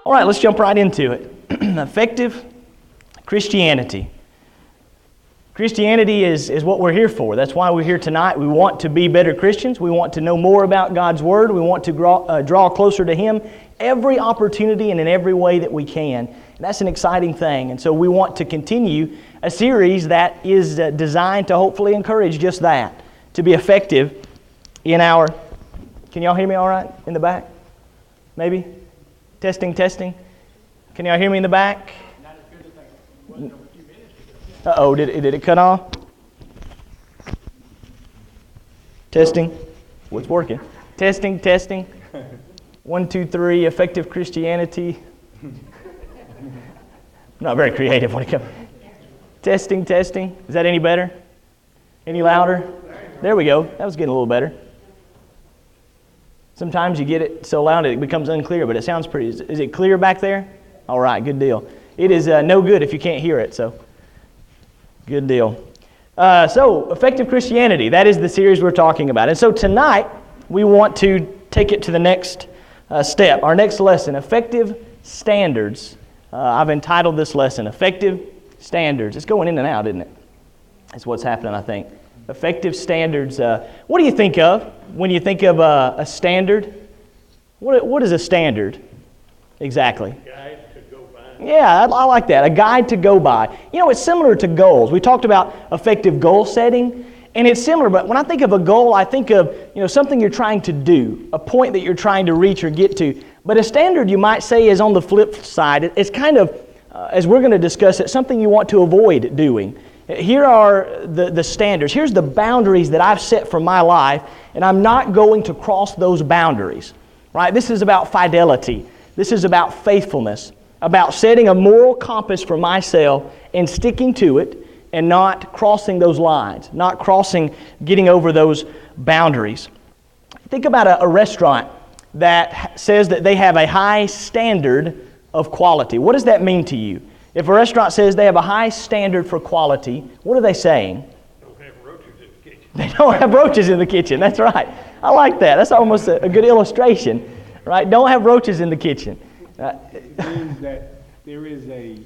All right, let's jump right into it. Effective Christianity. Christianity is what we're here for. That's why we're here tonight. We want to be better Christians. We want to know more about God's Word. We want to draw closer to Him every opportunity and in every way that we can. And that's an exciting thing. And so we want to continue a series that is designed to hopefully encourage just that, to be effective in our... Can y'all hear me all right in the back? Maybe? Testing. Can y'all hear me in the back? Not as good as I was a few minutes ago. Uh-oh, did it cut off? Testing. What's working? Testing. 1, 2, 3, effective Christianity. I'm not very creative when it comes. Testing. Is that any better? Any louder? There we go. That was getting a little better. Sometimes you get it so loud it becomes unclear, but it sounds pretty. Is it clear back there? All right, good deal. It is no good if you can't hear it, so good deal. So, effective Christianity, that is the series we're talking about. And so tonight, we want to take it to the next step, our next lesson, effective standards. I've entitled this lesson, Effective Standards. It's going in and out, isn't it? That's what's happening, I think. Effective standards. What do you think of when you think of a standard? What is a standard exactly? A guide to go by. Yeah, I like that. A guide to go by. You know, it's similar to goals. We talked about effective goal setting, and it's similar. But when I think of a goal, I think of something you're trying to do, a point that you're trying to reach or get to. But a standard, you might say, is on the flip side. It's kind of, as we're going to discuss it, something you want to avoid doing. Here are the standards. Here's the boundaries that I've set for my life, and I'm not going to cross those boundaries. Right? This is about fidelity. This is about faithfulness, about setting a moral compass for myself and sticking to it and not crossing those lines, not getting over those boundaries. Think about a restaurant that says that they have a high standard of quality. What does that mean to you? If a restaurant says they have a high standard for quality, what are they saying? Don't have roaches in the kitchen. They don't have roaches in the kitchen. That's right. I like that. That's almost a good illustration, right? Don't have roaches in the kitchen. It means that there is a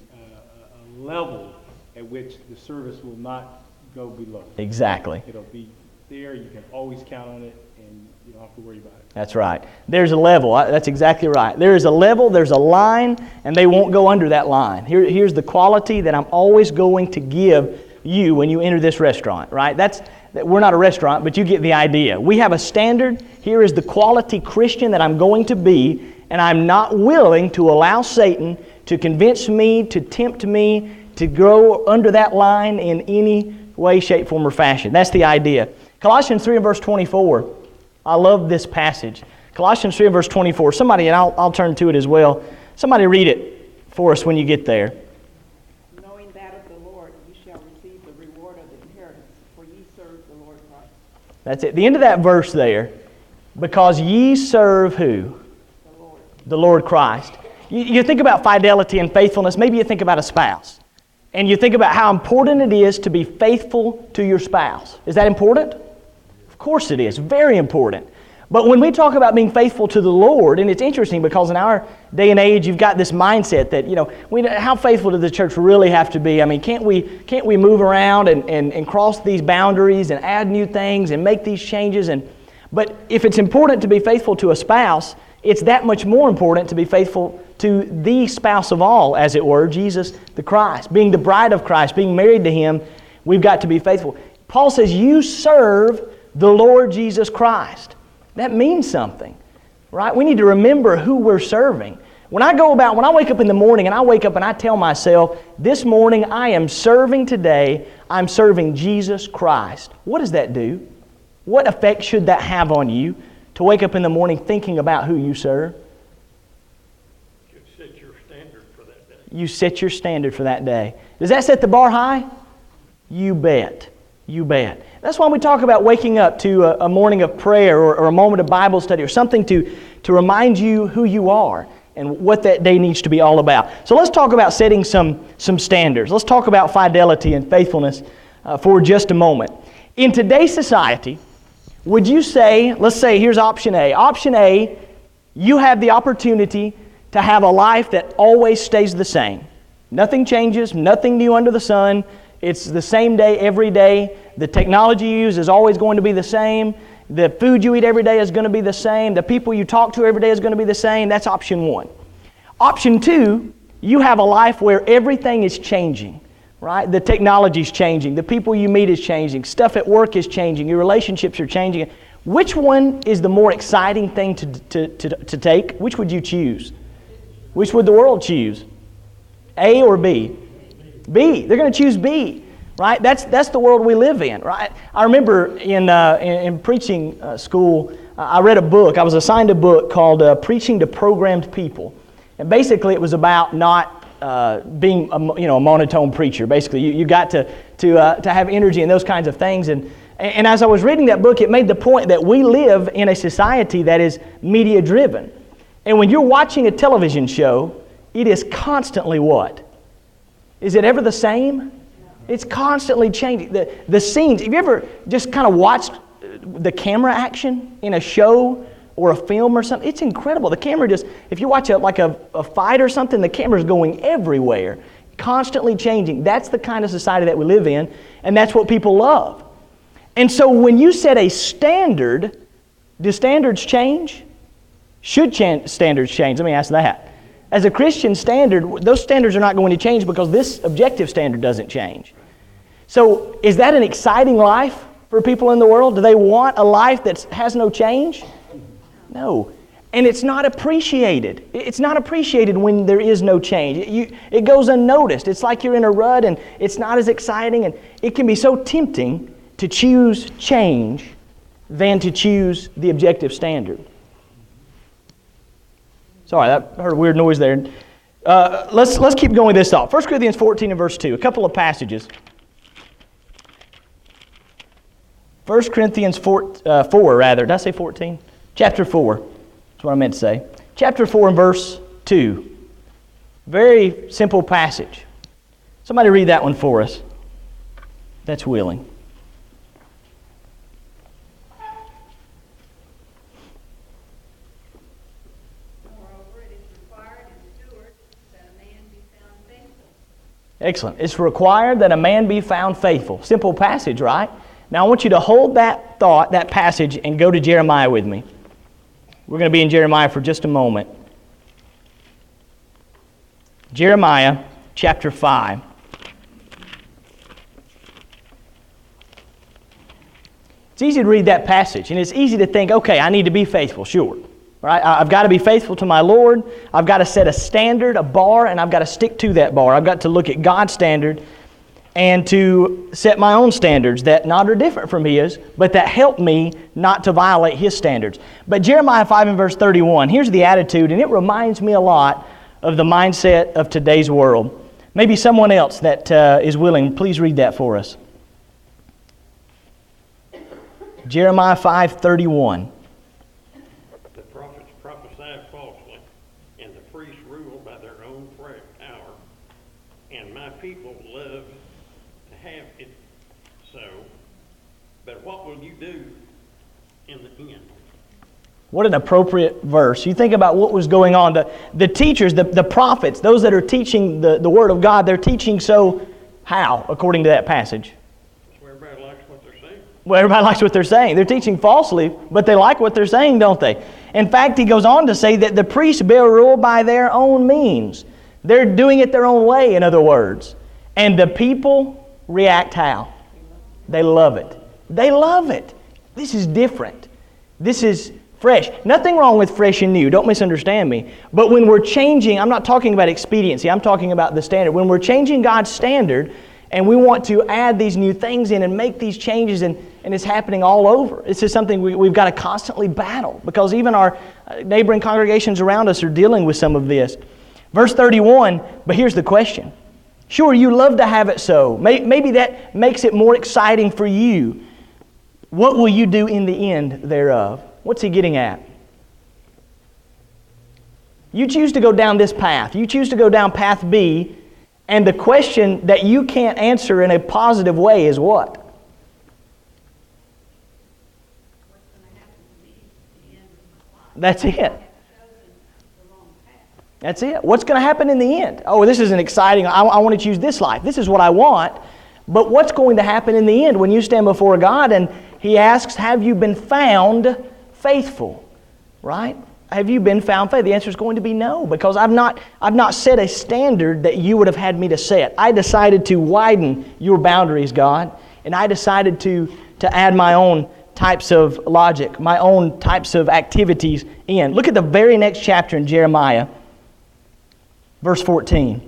level at which the service will not go below. Exactly. It'll be there. You can always count on it, and you don't have to worry about it. That's right. There's a level. That's exactly right. There is a level, there's a line, and they won't go under that line. Here's the quality that I'm always going to give you when you enter this restaurant, right? We're not a restaurant, but you get the idea. We have a standard. Here is the quality Christian that I'm going to be, and I'm not willing to allow Satan to convince me, to tempt me, to go under that line in any way, shape, form, or fashion. That's the idea. Colossians 3 and verse 24. I love this passage. Colossians 3 and verse 24. Somebody, and I'll turn to it as well. Somebody read it for us when you get there. Knowing that of the Lord, you shall receive the reward of the inheritance, for ye serve the Lord Christ. That's it. The end of that verse there. Because ye serve who? The Lord. The Lord Christ. You think about fidelity and faithfulness. Maybe you think about a spouse. And you think about how important it is to be faithful to your spouse. Is that important? Of course it is. Very important. But when we talk about being faithful to the Lord, and it's interesting because in our day and age, you've got this mindset that, how faithful does the church really have to be? I mean, can't we move around and cross these boundaries and add new things and make these changes? But if it's important to be faithful to a spouse, it's that much more important to be faithful to the spouse of all, as it were, Jesus the Christ. Being the bride of Christ, being married to Him, we've got to be faithful. Paul says, you serve the Lord Jesus Christ. That means something, right? We need to remember who we're serving. When I wake up in the morning and I tell myself, this morning I am serving today, I'm serving Jesus Christ. What does that do? What effect should that have on you to wake up in the morning thinking about who you serve? You set your standard for that day. You set your standard for that day. Does that set the bar high? You bet. You bet. That's why we talk about waking up to a morning of prayer or a moment of Bible study or something to remind you who you are and what that day needs to be all about. So let's talk about setting some standards. Let's talk about fidelity and faithfulness for just a moment. In today's society, would you say, let's say here's option A. Option A, you have the opportunity to have a life that always stays the same. Nothing changes, nothing new under the sun. It's the same day every day. The technology you use is always going to be the same. The food you eat every day is going to be the same. The people you talk to every day is going to be the same. That's option one. Option two, you have a life where everything is changing, right? The technology is changing. The people you meet is changing. Stuff at work is changing. Your relationships are changing. Which one is the more exciting thing to take? Which would you choose? Which would the world choose? A or B? B. They're going to choose B, right? That's the world we live in, right? I remember in preaching school, I read a book. I was assigned a book called Preaching to Programmed People. And basically it was about not being a monotone preacher. Basically, you got to have energy and those kinds of things. And as I was reading that book, it made the point that we live in a society that is media-driven. And when you're watching a television show, it is constantly what? Is it ever the same? It's constantly changing. The scenes, have you ever just kind of watched the camera action in a show or a film or something? It's incredible. The camera just, if you watch a fight or something, the camera's going everywhere, constantly changing. That's the kind of society that we live in, and that's what people love. And so when you set a standard, do standards change? Should standards change? Let me ask that. As a Christian standard, those standards are not going to change because this objective standard doesn't change. So is that an exciting life for people in the world? Do they want a life that has no change? No. And it's not appreciated. It's not appreciated when there is no change. It goes unnoticed. It's like you're in a rut and it's not as exciting. And it can be so tempting to choose change than to choose the objective standard. Sorry, I heard a weird noise there. Let's keep going with this thought. 1 Corinthians 14 and verse 2, a couple of passages. 1 Corinthians 4, did I say 14? Chapter 4, that's what I meant to say. Chapter 4 and verse 2. Very simple passage. Somebody read that one for us. That's willing. Excellent. It's required that a man be found faithful. Simple passage, right? Now I want you to hold that thought, that passage, and go to Jeremiah with me. We're going to be in Jeremiah for just a moment. Jeremiah chapter 5. It's easy to read that passage, and it's easy to think, okay, I need to be faithful, sure. Right? I've got to be faithful to my Lord. I've got to set a standard, a bar, and I've got to stick to that bar. I've got to look at God's standard and to set my own standards that not are different from His, but that help me not to violate His standards. But Jeremiah 5 and verse 31, here's the attitude, and it reminds me a lot of the mindset of today's world. Maybe someone else that is willing, please read that for us. Jeremiah 5:31. People love to have it so, but what will you do in the end? What an appropriate verse. You think about what was going on. The teachers, the prophets, those that are teaching the Word of God, they're teaching so how, according to that passage? Well, everybody likes what they're saying. Well, everybody likes what they're saying. They're teaching falsely, but they like what they're saying, don't they? In fact, he goes on to say that the priests bear rule by their own means. They're doing it their own way, in other words. And the people react how? They love it. They love it. This is different. This is fresh. Nothing wrong with fresh and new. Don't misunderstand me. But when we're changing, I'm not talking about expediency. I'm talking about the standard. When we're changing God's standard and we want to add these new things in and make these changes, and it's happening all over. This is something we've got to constantly battle because even our neighboring congregations around us are dealing with some of this. Verse 31, but here's the question. Sure, you love to have it so. Maybe that makes it more exciting for you. What will you do in the end thereof? What's he getting at? You choose to go down this path. You choose to go down path B, and the question that you can't answer in a positive way is what? That's it. That's it. What's going to happen in the end? Oh, this isn't exciting. I want to choose this life. This is what I want. But what's going to happen in the end when you stand before God and He asks, have you been found faithful? Right? Have you been found faithful? The answer is going to be no, because I've not set a standard that you would have had me to set. I decided to widen your boundaries, God, and I decided to add my own types of logic, my own types of activities in. Look at the very next chapter in Jeremiah, verse 14.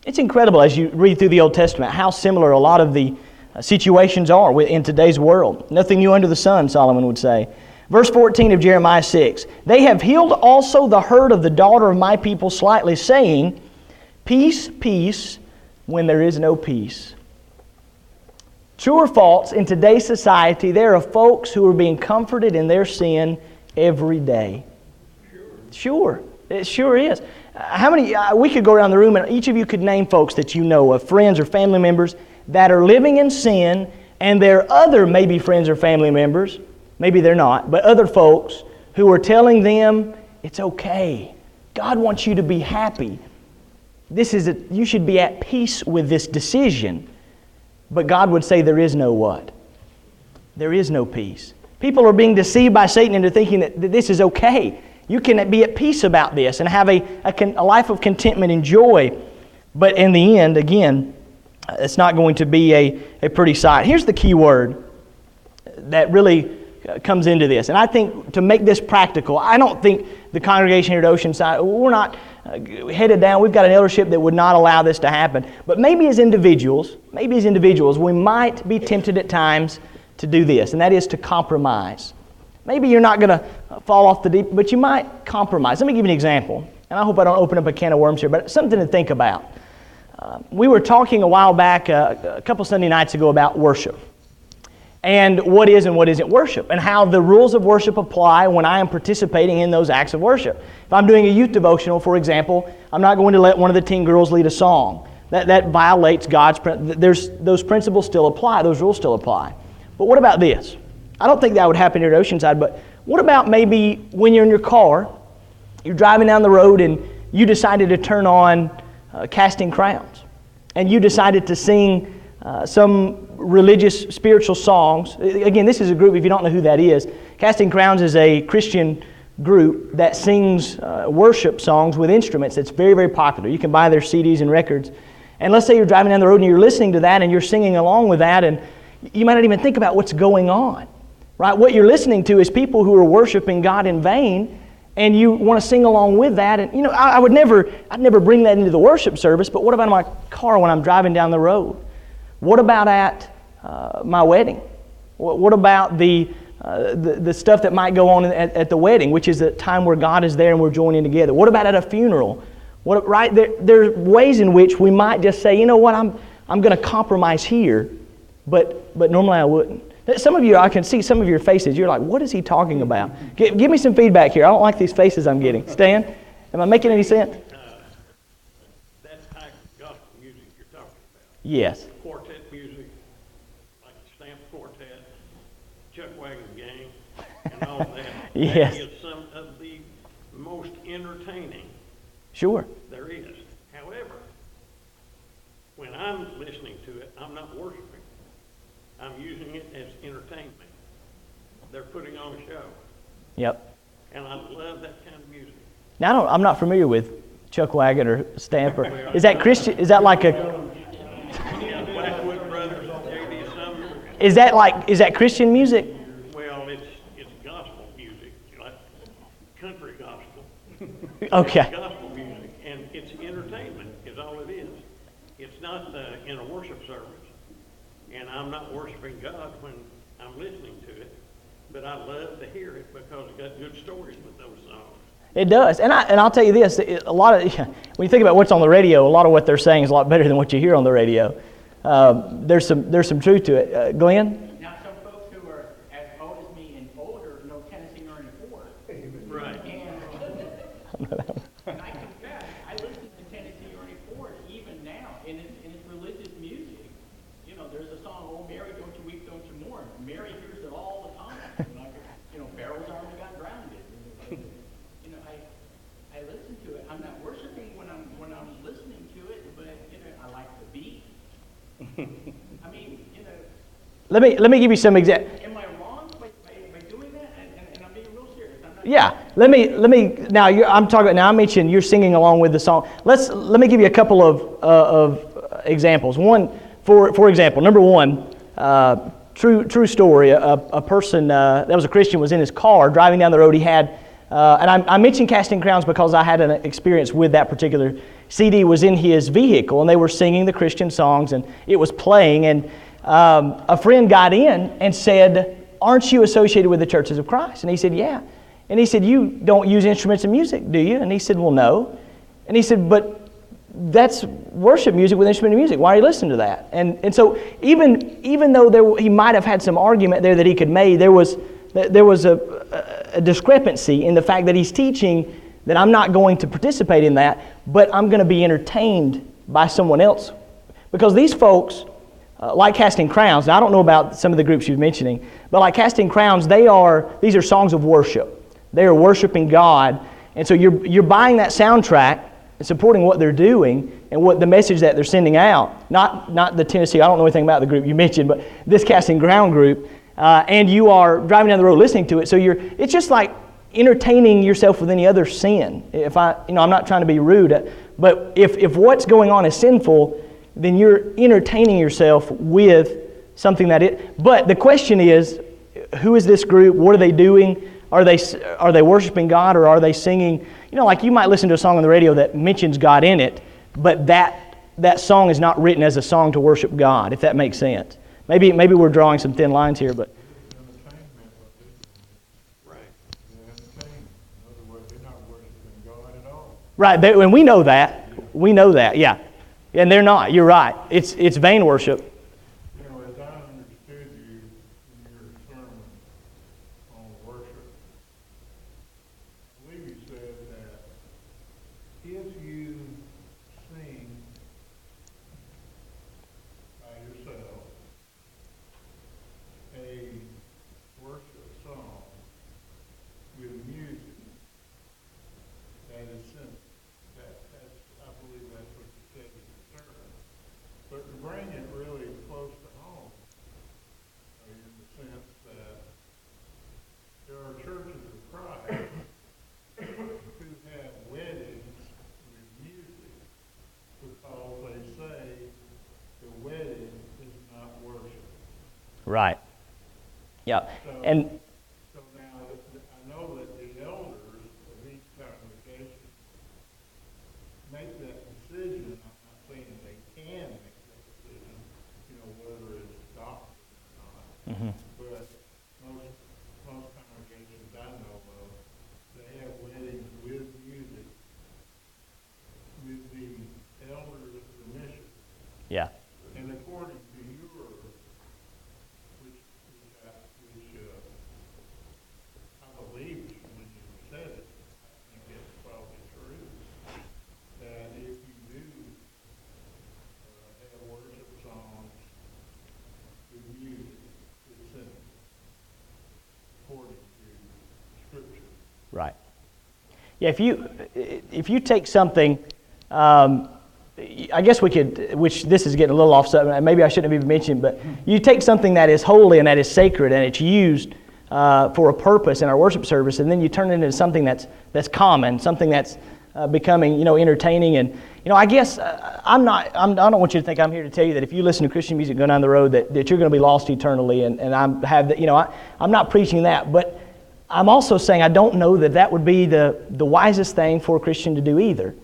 It's incredible as you read through the Old Testament how similar a lot of the situations are in today's world. Nothing new under the sun, Solomon would say. Verse 14 of Jeremiah 6. They have healed also the hurt of the daughter of my people slightly, saying, peace, peace, when there is no peace. True or false, in today's society, there are folks who are being comforted in their sin every day. Sure. It sure is. How many, we could go around the room and each of you could name folks that you know of, friends or family members, that are living in sin, and there are other maybe friends or family members, maybe they're not, but other folks who are telling them, it's okay. God wants you to be happy. You should be at peace with this decision. But God would say there is no what? There is no peace. People are being deceived by Satan into thinking that this is okay. You can be at peace about this and have a life of contentment and joy. But in the end, again, it's not going to be a pretty sight. Here's the key word that really comes into this. And I think to make this practical, I don't think the congregation here at Oceanside, we're not headed down. We've got an eldership that would not allow this to happen. But maybe as individuals, we might be tempted at times to do this, and that is to compromise. Maybe you're not going to fall off the deep, but you might compromise. Let me give you an example, and I hope I don't open up a can of worms here, but something to think about. We were talking a while back, a couple Sunday nights ago, about worship. And what is and what isn't worship, and how the rules of worship apply when I am participating in those acts of worship. If I'm doing a youth devotional, for example, I'm not going to let one of the teen girls lead a song. That violates God's principles. Those principles still apply, those rules still apply. But what about this? I don't think that would happen here at Oceanside, but what about maybe when you're in your car, you're driving down the road and you decided to turn on Casting Crowns, and you decided to sing some religious, spiritual songs. Again, this is a group, if you don't know who that is, Casting Crowns is a Christian group that sings worship songs with instruments. It's very, very popular. You can buy their CDs and records. And let's say you're driving down the road and you're listening to that and you're singing along with that, and you might not even think about what's going on. Right? What you're listening to is people who are worshiping God in vain, and you want to sing along with that. And I'd never bring that into the worship service, but what about in my car when I'm driving down the road? What about at my wedding? What about the stuff that might go on at the wedding, which is a time where God is there and we're joining together? What about at a funeral? Right? There are ways in which we might just say, you know what, I'm going to compromise here, but normally I wouldn't. Some of you, I can see some of your faces. You're like, what is he talking about? Give me some feedback here. I don't like these faces I'm getting. Stan, am I making any sense? That type of gospel music you're talking about. Yes. Quartet music, like the Stamp Quartet, Chuck Wagon Gang, and all of that. Yes. That is some of the most entertaining Sure. there is. However, when I'm listening to it, I'm not worshiping. I'm using it as entertainment. They're putting on a show. Yep. And I love that kind of music. Now, I'm not familiar with Chuck Wagon or Stamper. Is that Christian? Is that like a... Yeah, Blackwood Brothers, J.D. Sumner. Is that Christian music? Well, it's gospel music, like country gospel. Okay. It's gospel music, and it's entertainment is all it is. It's not in a worship service. And I'm not worshiping God when I'm listening to it, but I love to hear it because it's got good stories with those songs. It does, and I'll tell you this: a lot of when you think about what's on the radio, a lot of what they're saying is a lot better than what you hear on the radio. There's some truth to it. Glenn? Now, some folks who are as old as me and older know Tennessee Ernie Ford. Right. And I confess, I listen to Tennessee Ernie Ford even now in its religious music. You know, there's a song, "Oh Mary, don't you weep, don't you mourn." Mary hears it all the time. Like, you know, Pharaoh's army got drowned. You know, I listen to it. I'm not worshiping when I'm listening to it, but you know, I like the beat. I mean, you know. Let me give you some examples. Am I wrong by doing that? And I'm being real serious. I'm not. Yeah. Let me. Now I'm talking about. Now I mentioned you're singing along with the song. Let me give you a couple of examples. One, for example, number one, true story. A person that was a Christian was in his car driving down the road. He had. And I mentioned Casting Crowns because I had an experience with that particular CD. Was in his vehicle, and they were singing the Christian songs, and it was playing. And a friend got in and said, "Aren't you associated with the Churches of Christ?" And he said, "Yeah." And he said, "You don't use instruments in music, do you?" And he said, "Well, no." And he said, "But that's worship music with instrumental music. Why are you listening to that?" And so even though he might have had some argument there that he could make, there was a discrepancy in the fact that he's teaching that I'm not going to participate in that, but I'm going to be entertained by someone else. Because these folks, like Casting Crowns, now I don't know about some of the groups you're mentioning, but like Casting Crowns, these are songs of worship. They are worshiping God, and so you're buying that soundtrack and supporting what they're doing and what the message that they're sending out. Not the Tennessee, I don't know anything about the group you mentioned, but this Casting Crown group. And you are driving down the road listening to it, so it's just like entertaining yourself with any other sin. I'm not trying to be rude, but if what's going on is sinful, then you're entertaining yourself with something But the question is, who is this group? What are they doing? Are they worshiping God, or are they singing? You know, like you might listen to a song on the radio that mentions God in it, but that song is not written as a song to worship God, if that makes sense. Maybe we're drawing some thin lines here, but Right. right, and we know that. We know that, yeah. And they're not. You're right. It's vain worship. You know, as I understood you in your sermon on worship, I believe you said that if you sing by yourself a worship song with music, that is sin. I believe that's what you said in your sermon. But to bring it really close to home, in the sense that there are churches of Christ who have weddings with music because they say the wedding is not worship. Right. Yeah. And So now, I know that the elders of each congregation make that decision. I'm not saying they can make that decision, whether it's doctrine or not. mhm. But most congregations I know of, they have weddings with music, with the elders' permission. Yeah. And according to your, which I believe when you said it, I think it's probably true, that if you do have worship songs with music, it's sin, according to Scripture. Right. Yeah, if you take something, I guess we could, which this is getting a little off subject, maybe I shouldn't have even mentioned, but you take something that is holy and that is sacred and it's used for a purpose in our worship service, and then you turn it into something that's common, something that's becoming entertaining. And I guess I don't want you to think I'm here to tell you that if you listen to Christian music going down the road that you're going to be lost eternally. And I'm not preaching that, but I'm also saying I don't know that would be the wisest thing for a Christian to do either.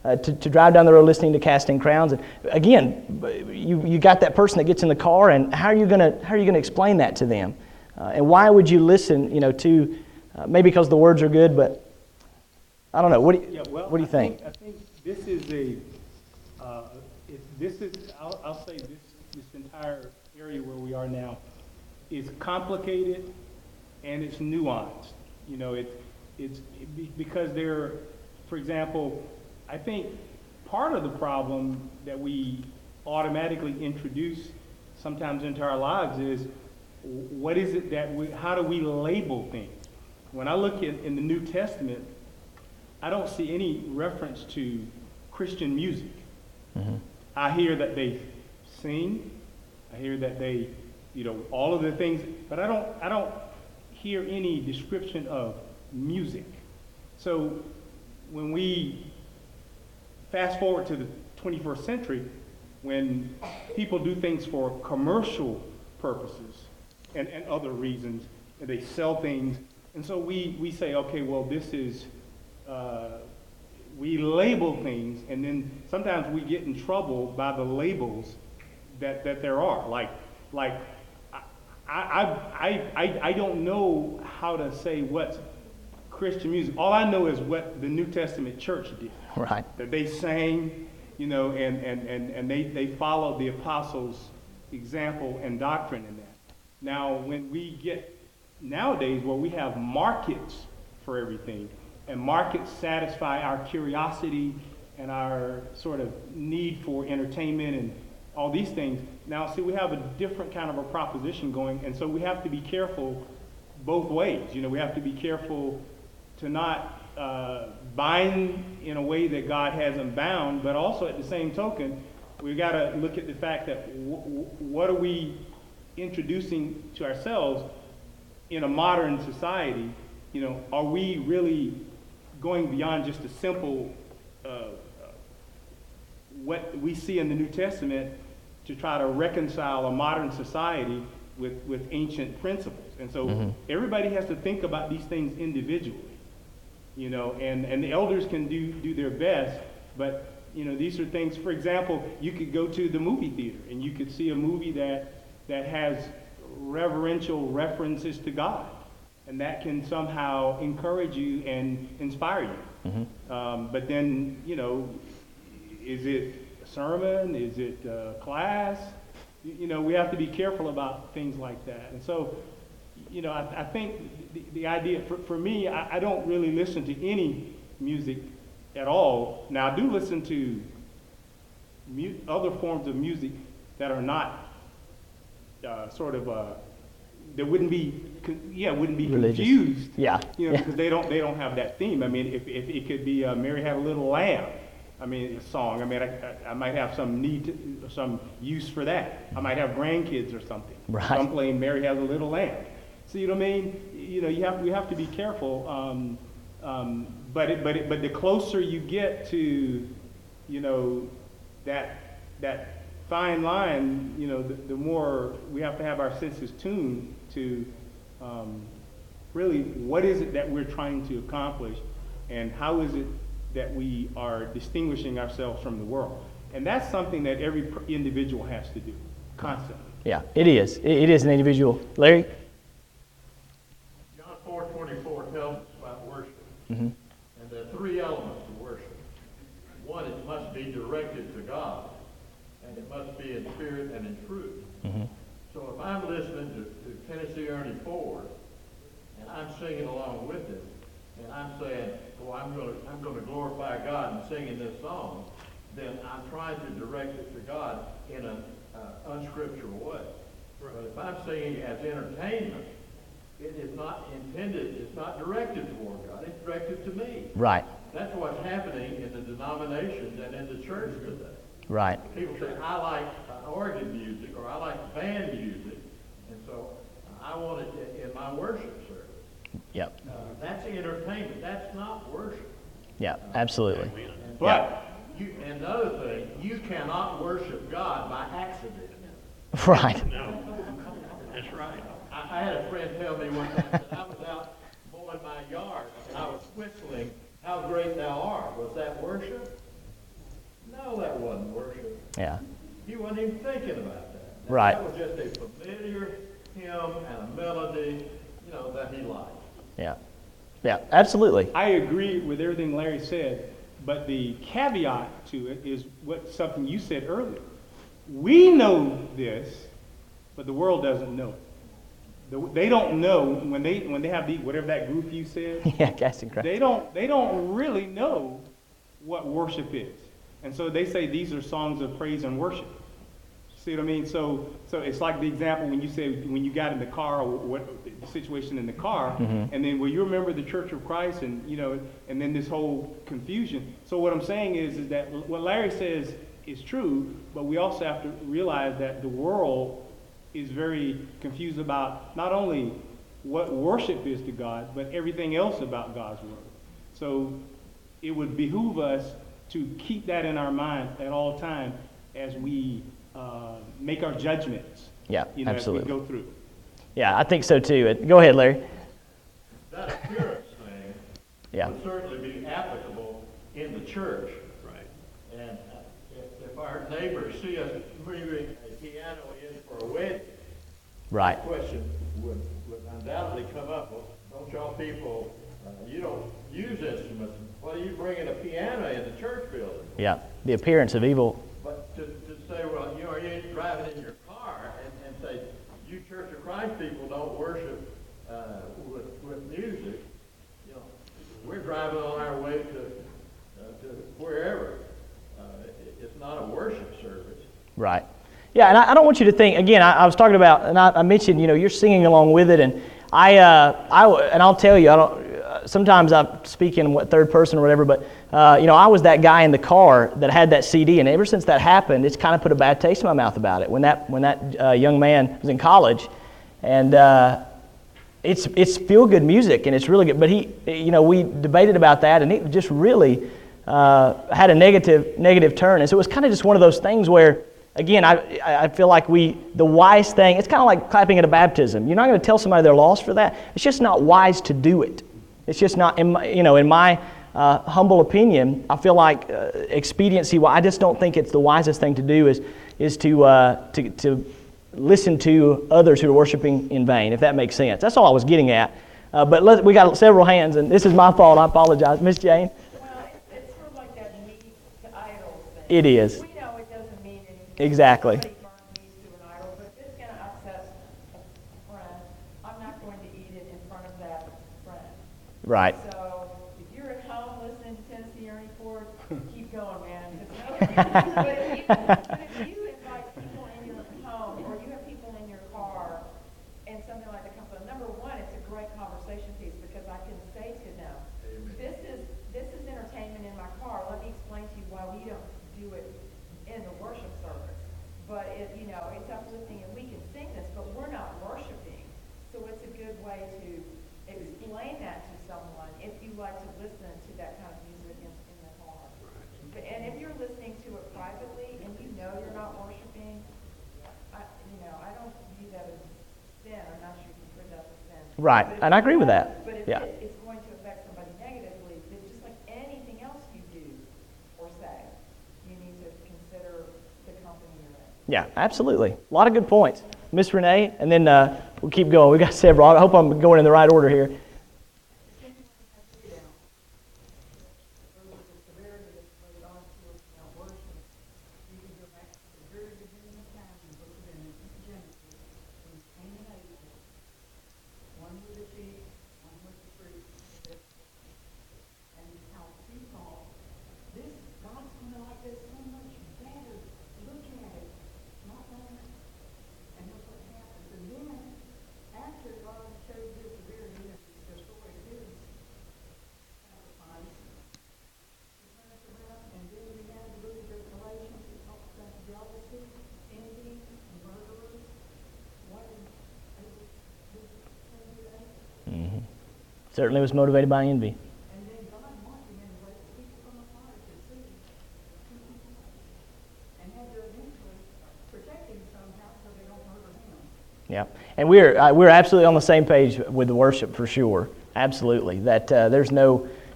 To drive down the road listening to Casting Crowns, and again, you got that person that gets in the car, and how are you gonna explain that to them? And why would you listen? To maybe because the words are good, but I don't know. What do you, Yeah, well, what do you think? I think this is I'll say this entire area where we are now is complicated and it's nuanced. You know, because for example, I think part of the problem that we automatically introduce sometimes into our lives is what is it how do we label things? When I look in the New Testament, I don't see any reference to Christian music. Mm-hmm. I hear that they sing, I hear that they, all of the things, but I don't hear any description of music. So when we fast forward to the 21st century, when people do things for commercial purposes and other reasons, and they sell things, and so we say, okay, well, this is, we label things, and then sometimes we get in trouble by the labels that there are. Like I don't know how to say what's Christian music. All I know is what the New Testament church did. Right. That they sang, and they followed the apostles' example and doctrine in that. Now, when we get nowadays where we have markets for everything, and markets satisfy our curiosity and our sort of need for entertainment and all these things. Now, see, we have a different kind of a proposition going, and so we have to be careful both ways. We have to be careful to not bind in a way that God hasn't bound, but also at the same token, we've got to look at the fact that what are we introducing to ourselves in a modern society? Are we really going beyond just a simple what we see in the New Testament to try to reconcile a modern society with ancient principles? And so everybody has to think about these things individually, and the elders can do their best, but these are things. For example, you could go to the movie theater and you could see a movie that has reverential references to God, and that can somehow encourage you and inspire you. Mm-hmm. But then, is it a sermon? Is it a class? We have to be careful about things like that. And so, I think the idea, for me, I don't really listen to any music at all. Now, I do listen to other forms of music that are not that wouldn't be Religious. confused. Yeah. Because they don't have that theme. I mean, if it could be Mary Had a Little Lamb, a song. I might have some use for that. I might have grandkids or something. Right. So I'm playing Mary Has a Little Lamb. So you know what I mean? We have to be careful. But the closer you get to, that fine line, the more we have to have our senses tuned to really what is it that we're trying to accomplish, and how is it that we are distinguishing ourselves from the world. And that's something that every individual has to do constantly. Yeah, it is. It is an individual. Larry? John 4:24 tells us about worship. Mm-hmm. And there are three elements to worship. One, it must be directed to God, and it must be in spirit and in truth. Mm-hmm. So if I'm listening to Tennessee Ernie Ford, and I'm singing along with it, and I'm saying, well, I'm going to glorify God in singing this song, then I'm trying to direct it to God in an unscriptural way. Right. But if I'm singing as entertainment, it is not intended, it's not directed toward God, it's directed to me. Right. That's what's happening in the denominations and in the church today. Right. People say, I like organ music, or I like band music, and so I want it in my worship service. Yep. That's entertainment. That's not worship. Yeah, absolutely. But and the other thing, you cannot worship God by accident. Right. No, that's right. I had a friend tell me one time that I was out mowing my yard and I was whistling, "How Great Thou Art." Was that worship? No, that wasn't worship. Yeah. He wasn't even thinking about that. Right. That was just a familiar hymn and a melody, that he liked. Yeah. Yeah, absolutely. I agree with everything Larry said, but the caveat to it is something you said earlier. We know this, but the world doesn't know it. They don't know when they have whatever that group you said. Yeah, casting crowns. They don't really know what worship is, and so they say these are songs of praise and worship. See what I mean? So it's like the example when you say when you got in the car, or what the situation in the car, and then you remember the Church of Christ, and and then this whole confusion. So what I'm saying is that what Larry says is true, but we also have to realize that the world is very confused about not only what worship is to God, but everything else about God's word. So it would behoove us to keep that in our mind at all time as we make our judgments. Yeah, absolutely. As we go through. Yeah, I think so too. Go ahead, Larry. That appearance thing Yeah. would certainly be applicable in the church. Right. And if our neighbors see us moving a piano in for a wedding, Right. the question would undoubtedly come up, well, don't y'all people, you don't use instruments, why are you bringing a piano in the church building? Yeah. The appearance of evil. But to say, well, are you driving in your car and say, you Church of Christ people don't worship with music, we're driving on our way to wherever. It's not a worship service. Right. Yeah, and I don't want you to think, again, I was talking about, and I mentioned, you're singing along with it, and I'll tell you, sometimes I speak in third person or whatever, but, I was that guy in the car that had that CD, and ever since that happened, it's kind of put a bad taste in my mouth about it. When that young man was in college, and it's feel-good music, and it's really good, but we debated about that, and it just really had a negative turn, and so it was kind of just one of those things where, again, I feel like the wise thing, it's kind of like clapping at a baptism. You're not going to tell somebody they're lost for that. It's just not wise to do it. It's just not, in my humble opinion, I feel like expediency, I just don't think it's the wisest thing to do is to listen to others who are worshiping in vain, if that makes sense. That's all I was getting at. But we got several hands, and this is my fault. I apologize. Miss Jane? Well, it's sort of like that meat to idol thing. It is. We know it doesn't mean anything. Exactly. Somebody burns meat to an idol, but if it's going to upset a friend, I'm not going to eat it in front of that friend. Right. So if you're at home listening to Tennessee Ernie Ford, keep going, man. But if you invite people in your home, or you have people in your car, and something like that comes up, number one, it's a great conversation piece because I can say to them, this is entertainment in my car. Let me explain to you why we don't do it in the worship service. But it's uplifting, and we can sing this, but we're not worshiping. So it's a good way to explain that to someone if you like to listen to that kind of music in the car. And if you're listening to it privately and you're not worshiping, I don't view that as sin. I'm not sure you can put that as sin. Right, and I agree with that. But if Yeah. it's going to affect somebody negatively, then just like anything else you do or say, you need to consider the company you're in. Yeah, absolutely. A lot of good points. Miss Renee, and then we'll keep going. We got several. I hope I'm going in the right order here. Certainly was motivated by envy. Yeah, and we're absolutely on the same page with the worship for sure. Absolutely, that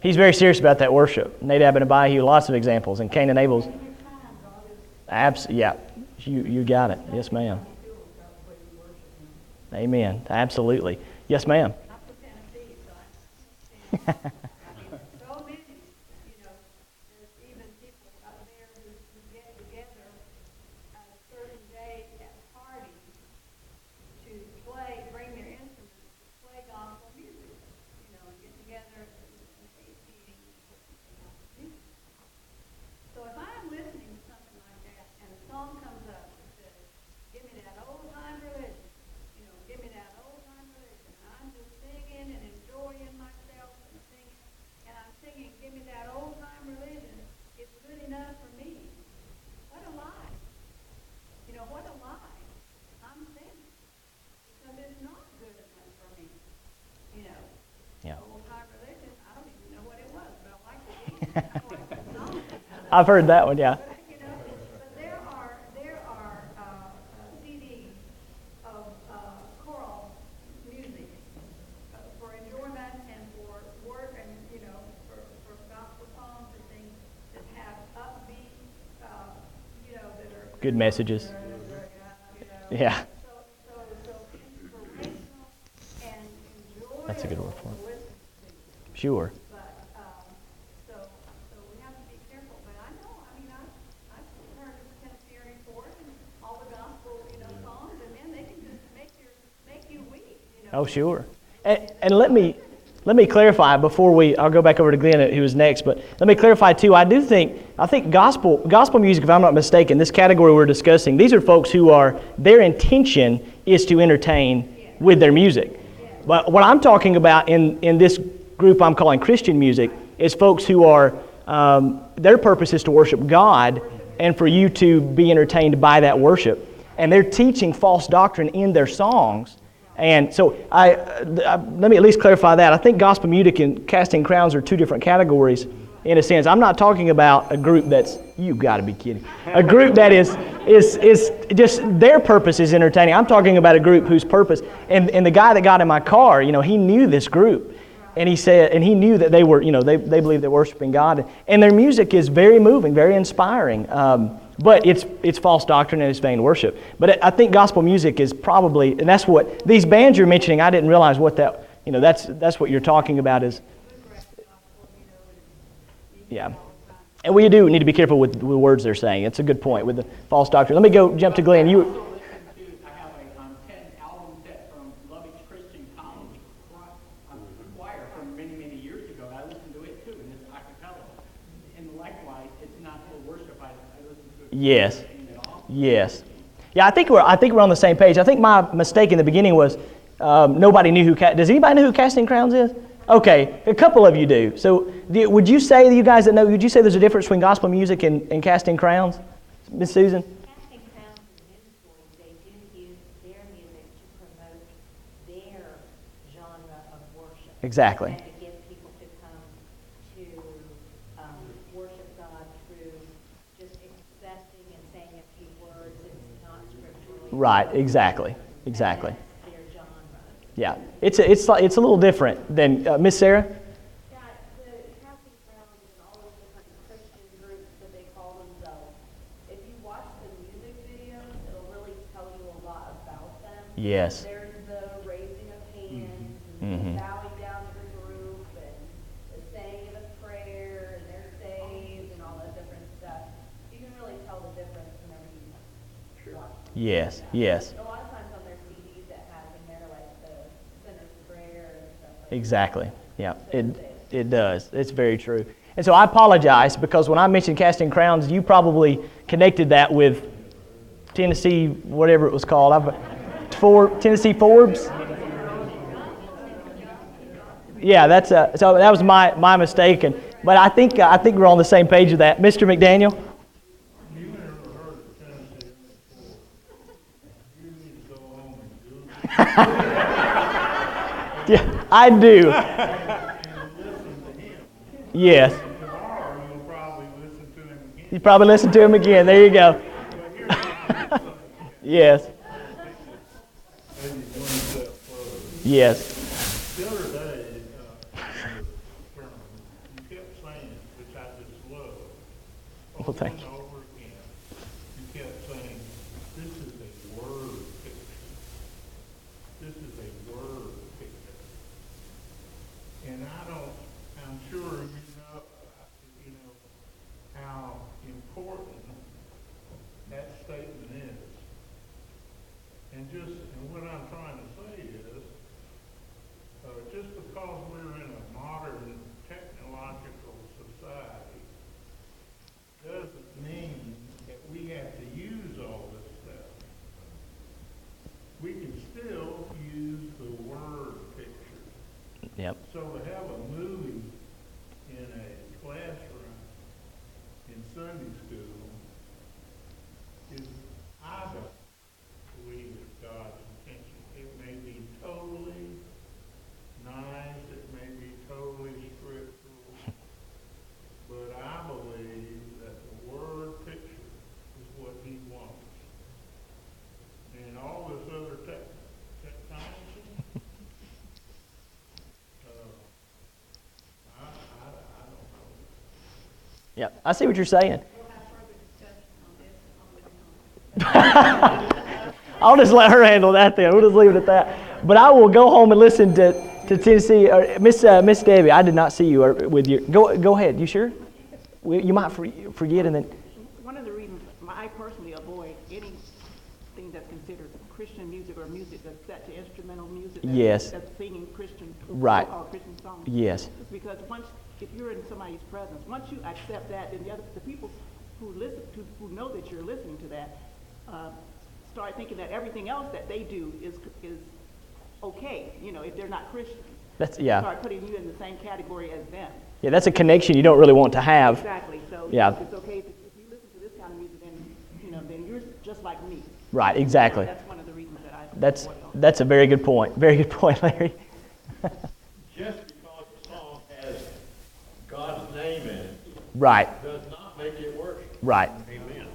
he's very serious about that worship. Nadab and Abihu, lots of examples, and Cain and Abel's. Yeah, you got it. Yes, ma'am. Amen. Absolutely. Yes, ma'am. So many, there's even people out there who get together on a certain day at parties to bring their instruments, to play gospel music, and get together and eating music. So if I'm listening to something like that and a song comes up that says, give me that old time religion, give me that old time religion, and I'm just singing and enjoying myself and singing, and I'm singing, give me that old time religion, it's good enough for me. What a lie. What a lie. I'm singing. Because it's not good enough for me. Yeah. Old time religion, I don't even know what it was, but I like the beat. I like the song. I've heard that one, yeah. But there are CDs of choral music for enjoyment and for work and for gospel songs and things that have upbeat, that are Good messages. Yeah. So inspirational and enjoyable. That's a good word for it. to listen to. Sure. But, so we have to be careful. But I know, I've heard Tennessee Ernie Ford and all the gospel, songs, and then they can just make you weep, Oh, sure. And let me clarify before I'll go back over to Glenn, who was next, but let me clarify too, I think gospel music, if I'm not mistaken, this category we're discussing, these are folks their intention is to entertain with their music. But what I'm talking about in this group I'm calling Christian music is folks who are, their purpose is to worship God and for you to be entertained by that worship. And they're teaching false doctrine in their songs. And so let me at least clarify that. I think gospel music and Casting Crowns are two different categories in a sense. I'm not talking about a group that's, you got to be kidding, a group that is just their purpose is entertaining. I'm talking about a group whose purpose, and the guy that got in my car, he knew this group. And he knew that they were, they believed they're worshiping God. And their music is very moving, very inspiring. But it's false doctrine and it's vain worship. But I think gospel music is probably, and that's what, these bands you're mentioning, I didn't realize what that, that's what you're talking about is, yeah. And we do need to be careful with the words they're saying. It's a good point with the false doctrine. Let me jump to Glenn. I have a 10-album set from Lubbock Christian College choir from many, many years ago. I listened to it too, and it's a cappella. And likewise, it's not for worship. I listen to it. Yes. Yes. Yeah, I think we're on the same page. I think my mistake in the beginning was nobody knew does anybody know who Casting Crowns is? Okay, a couple of you do. So would you say, you guys that know, would you say there's a difference between gospel music and Casting Crowns? Miss Susan? Casting Crowns and Ministries, they do use their music to promote their genre of worship. Exactly. And to get people to come to worship God through just expressing and saying a few words. It's not scripturally. Right, exactly. Exactly. That's their genre. Yeah, it's a little different than Miss Sarah. Yeah, the Casting Crowns and all those different Christian groups that they call themselves, if you watch the music videos, it'll really tell you a lot about them. Yes. There's the raising of hands, Mm-hmm. and bowing down to the group, and the saying of a prayer, and they're saved, and all that different stuff. You can really tell the difference whenever you watch them. Yes, yes. A lot of times on their CDs that have in there, like the sinner's prayer and stuff like that. Exactly. Yeah, it does. It's very true. And so I apologize because when I mentioned Casting Crowns, you probably connected that with Tennessee, whatever it was called. Tennessee Forbes. Yeah, so that was my mistake. But I think we're on the same page with that. Mr. McDaniel. You never heard of Tennessee before. You need to go home and Google Yeah, I do. and listen to him. Yes. Tomorrow you'll probably listen to him again. You probably listen to him again. There you go. But here's something. Yes. Maybe one step further. Yes. The other day, in the sermon, you kept saying, which I just love, Well, over thank and you. over again, you kept saying, this is a word picture. This is a word picture. And I don't Yep. So to have a movie in a classroom in Sunday school is, I don't believe it's God's intention. It may be totally nice, it may be totally scriptural, but I believe that the word picture is what he wants. And all this other technology, I don't know. Yep. I see what you're saying. We'll have further discussion on this on the I'll just let her handle that then. We'll just leave it at that. But I will go home and listen to Tennessee. Miss Debbie, I did not see you with your. Go ahead. You sure? You might forget and then. One of the reasons I personally avoid anything that's considered Christian music or music that's set to instrumental music. Yes. That's singing Christian, Right. so-called Christian songs. Yes. Is because if you're in somebody's presence, once you accept that, then the people who listen, who know that you're listening to that, start thinking that everything else that they do is okay. If they're not Christians. Start putting you in the same category as them. Yeah, that's a connection you don't really want to have. Exactly. So yeah. It's okay if you listen to this kind of music, then you're just like me. Right. Exactly. That's one of the reasons that I. That's a very good point. Very good point, Larry. Just because the song has God's name in it, Right. does not make it worship. Right. Amen.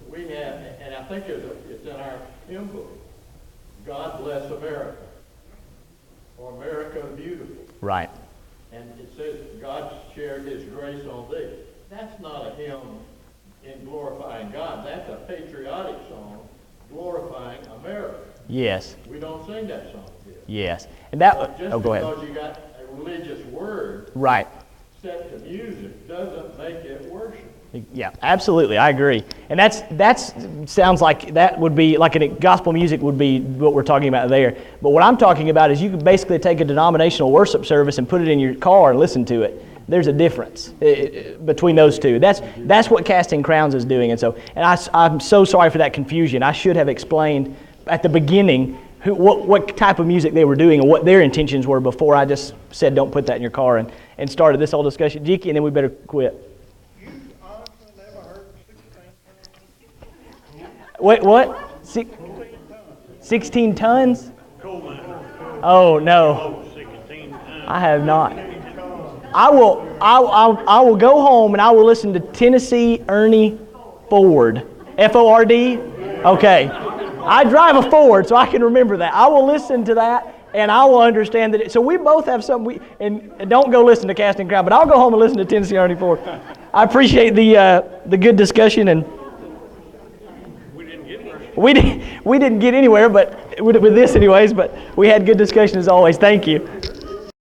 We have, and I think it's in our hymn book, God Bless America, or America the Beautiful. Right. And it says, God shared his grace on thee. That's not a hymn in glorifying God. That's a patriotic song glorifying America. Yes. We don't sing that song here. Yes. And that. Just go ahead. because you got a religious word Right. set to music doesn't make it worship. Yeah, absolutely. I agree. And that's sounds like that would be like gospel music would be what we're talking about there. But what I'm talking about is you can basically take a denominational worship service and put it in your car and listen to it. There's a difference between those two. That's what Casting Crowns is doing. And I'm so sorry for that confusion. I should have explained at the beginning what type of music they were doing and what their intentions were before I just said don't put that in your car and started this whole discussion. Jiki, and then we better quit. Wait, what? 16 tons? Oh no, I have not. I will go home and I will listen to Tennessee Ernie Ford. F-O-R-D? Okay. I drive a Ford, so I can remember that. I will listen to that and I will understand that. So we both have something. And don't go listen to Casting Crown, but I'll go home and listen to Tennessee Ernie Ford. I appreciate the good discussion and. We didn't get anywhere, but with this anyways, but we had good discussion as always. Thank you.